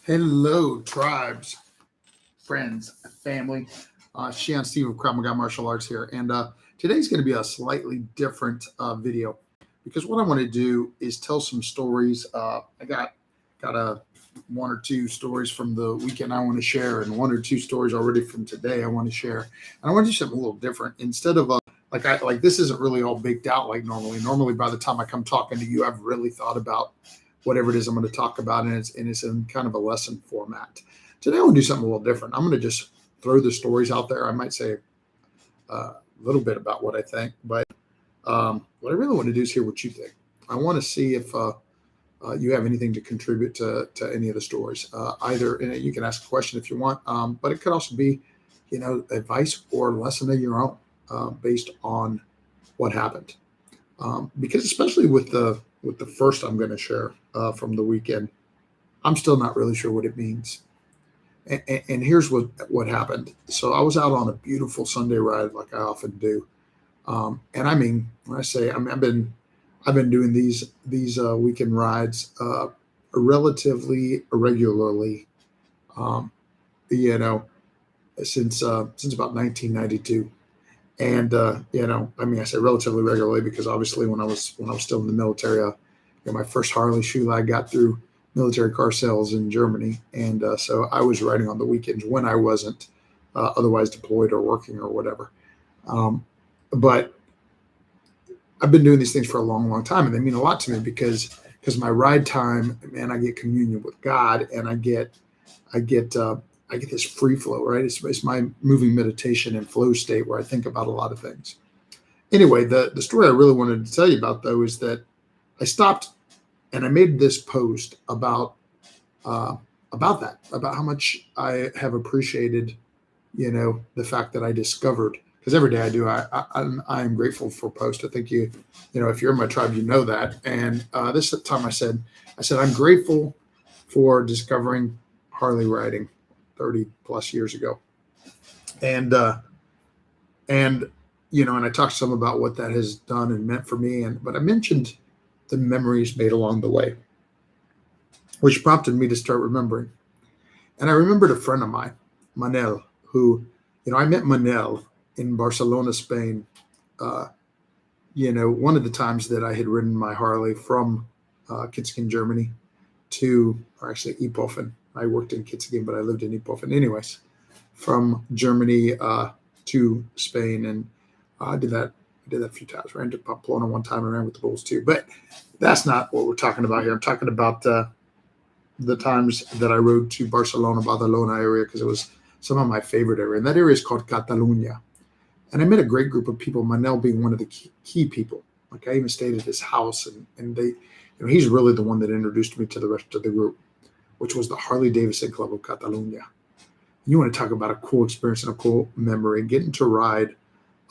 Hello, tribes, friends, family. Shion Steve of Krav Maga Martial Arts here, and today's going to be a slightly different video because what I want to do is tell some stories. I got a one or two stories from the weekend I want to share, and one or two stories already from today I want to share. And I want to do something a little different instead of like this isn't really all baked out like normally. Normally, by the time I come talking to you, I've really thought about whatever it is I'm going to talk about, and it's in kind of a lesson format. Today, I want to do something a little different. I'm going to just throw the stories out there. I might say a little bit about what I think, but what I really want to do is hear what you think. I want to see if you have anything to contribute to any of the stories. Either, and you can ask a question if you want, but it could also be, advice or lesson of your own based on what happened. Because especially with the first I'm going to share from the weekend, I'm still not really sure what it means. And here's what happened. So I was out on a beautiful Sunday ride, like I often do. And I mean, when I say I've been doing these weekend rides relatively irregularly, um, you know, since about 1992. And I mean, I say relatively regularly because obviously when I was still in the military, my first Harley shoe I got through military car sales in Germany, and so I was riding on the weekends when I wasn't otherwise deployed or working or whatever. Um, but I've been doing these things for a long, long time, and they mean a lot to me because my ride time, man, I get communion with God, and I get I get this free flow, right? It's my moving meditation and flow state where I think about a lot of things. Anyway, the story I really wanted to tell you about though is that I stopped and I made this post uh, about how much I have appreciated, the fact that I discovered, because every day I do, I am grateful for post. I think if you're in my tribe, you know that. And this time I said I'm grateful for discovering Harley riding 30 plus years ago, and and and I talked some about what that has done and meant for me, and but I mentioned the memories made along the way, which prompted me to start remembering. And I remembered a friend of mine, Manel, who, I met Manel in Barcelona, Spain. Uh, one of the times that I had ridden my Harley from Kitzingen, Germany, or actually Iphofen. I worked in Kitzingen, but I lived in Iphofen. Anyways, from Germany to Spain, and I did that. I did that a few times. Ran to Pamplona one time. I ran with the Bulls too. But that's not what we're talking about here. I'm talking about the times that I rode to Badalona area because it was some of my favorite area. And that area is called Catalunya. And I met a great group of people, Manel being one of the key people. Like I even stayed at his house, and they, he's really the one that introduced me to the rest of the group, which was the Harley Davidson Club of Catalunya. You want to talk about a cool experience and a cool memory, getting to ride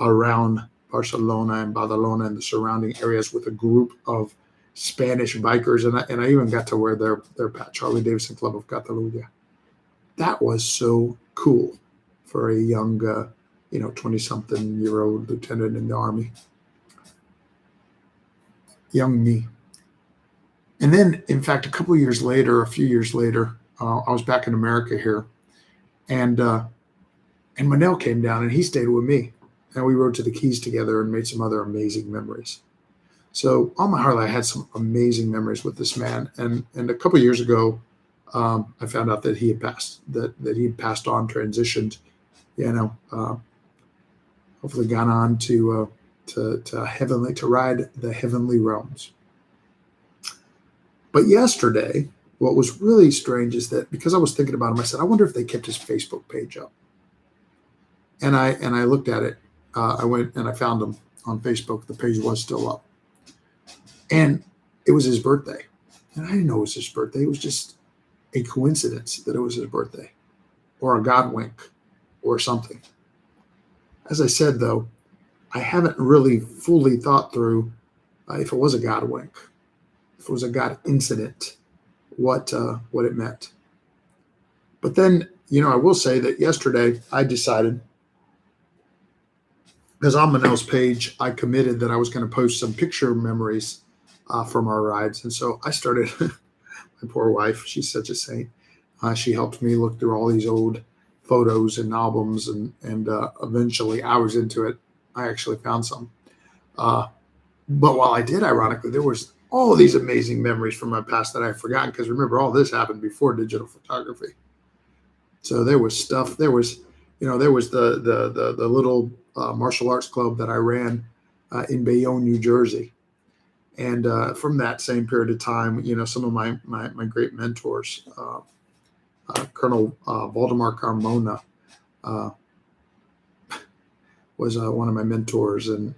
around Barcelona and Badalona and the surrounding areas with a group of Spanish bikers, and I even got to wear their patch, Harley Davidson Club of Catalunya. That was so cool for a young, 20-something-year-old lieutenant in the Army. Young me. And then, in fact, a few years later, I was back in America here, and Manel came down and he stayed with me, and we rode to the Keys together and made some other amazing memories. So on my Harley, I had some amazing memories with this man, and a couple of years ago, I found out that he had passed, that he had passed on, transitioned, hopefully gone on to heavenly, to ride the heavenly realms. But yesterday, what was really strange is that because I was thinking about him, I said, I wonder if they kept his Facebook page up. And I looked at it. I went and I found him on Facebook. The page was still up. And it was his birthday. And I didn't know it was his birthday. It was just a coincidence that it was his birthday, or a God wink or something. As I said, though, I haven't really fully thought through if it was a God wink, if it was a God incident, what it meant. But then, I will say that yesterday I decided, because on Manel's page, I committed that I was going to post some picture memories from our rides. And so I started, my poor wife, she's such a saint. She helped me look through all these old photos and albums, and eventually, hours into it, I actually found some. Uh, but while I did, ironically, there was all these amazing memories from my past that I had forgotten, because remember, all this happened before digital photography. So there was stuff. There was the little martial arts club that I ran in Bayonne, New Jersey. And from that same period of time, some of my great mentors, Colonel Valdemar Carmona, uh, was one of my mentors, and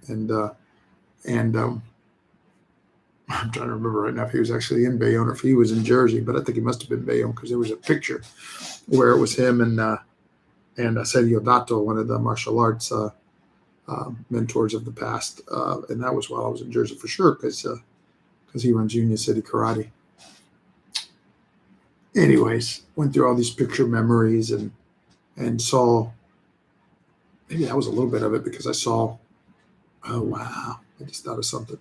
I'm trying to remember right now if he was actually in Bayonne or if he was in Jersey, but I think he must have been Bayonne, because there was a picture where it was him and Sergio Dato, one of the martial arts mentors of the past, and that was while I was in Jersey for sure, because he runs Union City Karate. Anyways, went through all these picture memories and saw, maybe that was a little bit of it, because I saw, oh wow, I just thought of something.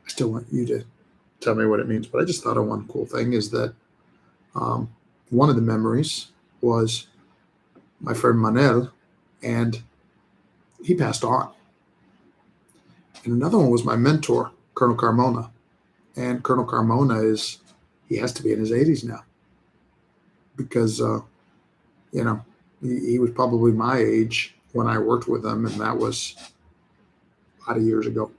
I still want you to tell me what it means, but I just thought of one cool thing is that one of the memories was my friend Manel, and he passed on. And another one was my mentor, Colonel Carmona. And Colonel Carmona he has to be in his 80s now, because, he was probably my age when I worked with him, and that was a lot of years ago.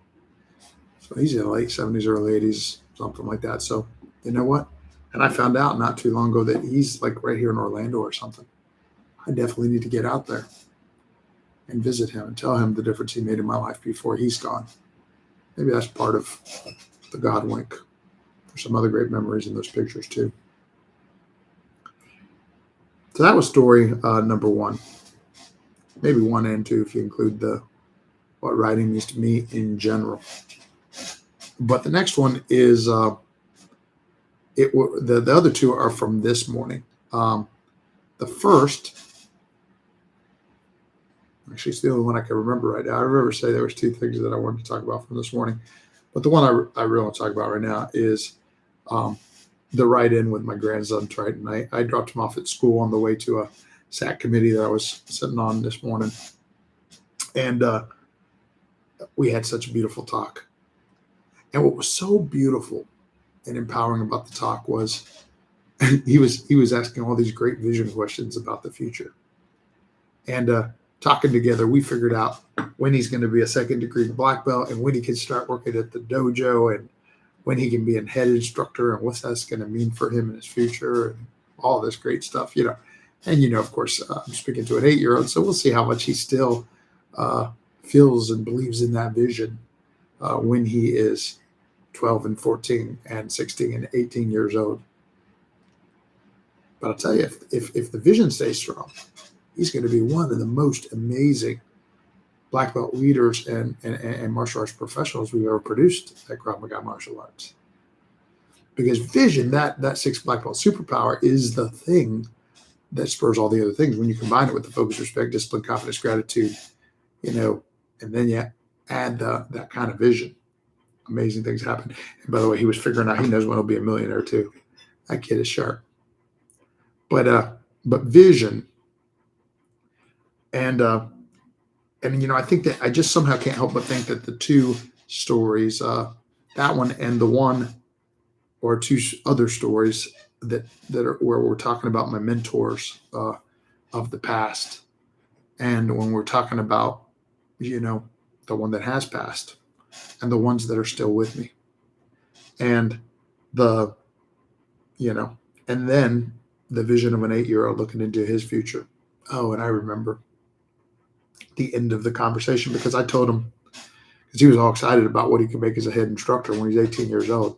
So he's in the late 70s, early 80s, something like that. So you know what? And I found out not too long ago that he's like right here in Orlando or something. I definitely need to get out there and visit him and tell him the difference he made in my life before he's gone. Maybe that's part of the God wink. There's some other great memories in those pictures too. So that was story number one. Maybe one and two if you include what writing means to me in general. But the next one is the other two are from this morning. The first, actually, it's the only one I can remember right now. I remember saying there was two things that I wanted to talk about from this morning, but the one I really want to talk about right now is the ride-in with my grandson Triton. I dropped him off at school on the way to a SAC committee that I was sitting on this morning, and we had such a beautiful talk. And what was so beautiful and empowering about the talk was he was asking all these great vision questions about the future. And talking together, we figured out when he's going to be a second-degree black belt, and when he can start working at the dojo, and when he can be a head instructor, and what that's going to mean for him in his future, and all this great stuff, And, of course, I'm speaking to an 8-year-old, so we'll see how much he still feels and believes in that vision when he is 12 and 14 and 16 and 18 years old. But I'll tell you, if the vision stays strong, he's going to be one of the most amazing black belt leaders and martial arts professionals we've ever produced at Krav Maga Martial Arts. Because vision, that sixth black belt superpower, is the thing that spurs all the other things. When you combine it with the focus, respect, discipline, confidence, gratitude, and then you add that kind of vision, amazing things happen. And by the way, he was figuring out he knows when he'll be a millionaire too. That kid is sharp. But vision, and I think that I just somehow can't help but think that the two stories, that one and the one or two other stories that are where we're talking about my mentors of the past, and when we're talking about the one that has passed and the ones that are still with me, and and then the vision of an 8-year-old looking into his future. Oh, and I remember the end of the conversation, because I told him, because he was all excited about what he could make as a head instructor when he's 18 years old.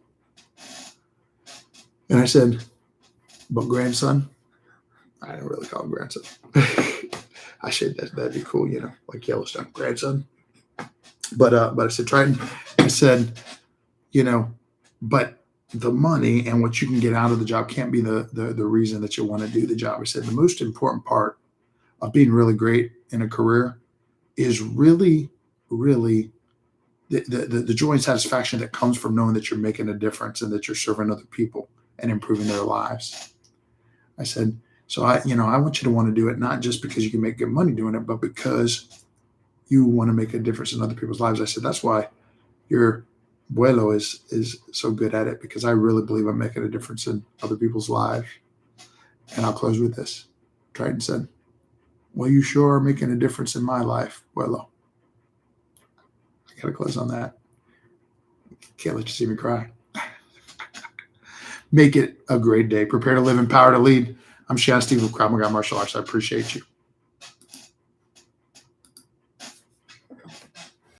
And I said, but grandson, I didn't really call him grandson. I said that'd be cool, like Yellowstone, grandson. But I said, Triton, I said, but the money and what you can get out of the job can't be the reason that you want to do the job. I said, the most important part of being really great in a career is really, really the joy and satisfaction that comes from knowing that you're making a difference and that you're serving other people and improving their lives. I said, so I want you to want to do it, not just because you can make good money doing it, but because you want to make a difference in other people's lives. I said, that's why your abuelo is so good at it, because I really believe I'm making a difference in other people's lives. And I'll close with this. Triton said, well, you sure are making a difference in my life, abuelo. I got to close on that. Can't let you see me cry. Make it a great day. Prepare to live, empower to lead. I'm Sean Steve of Krav Maga Martial Arts. I appreciate you.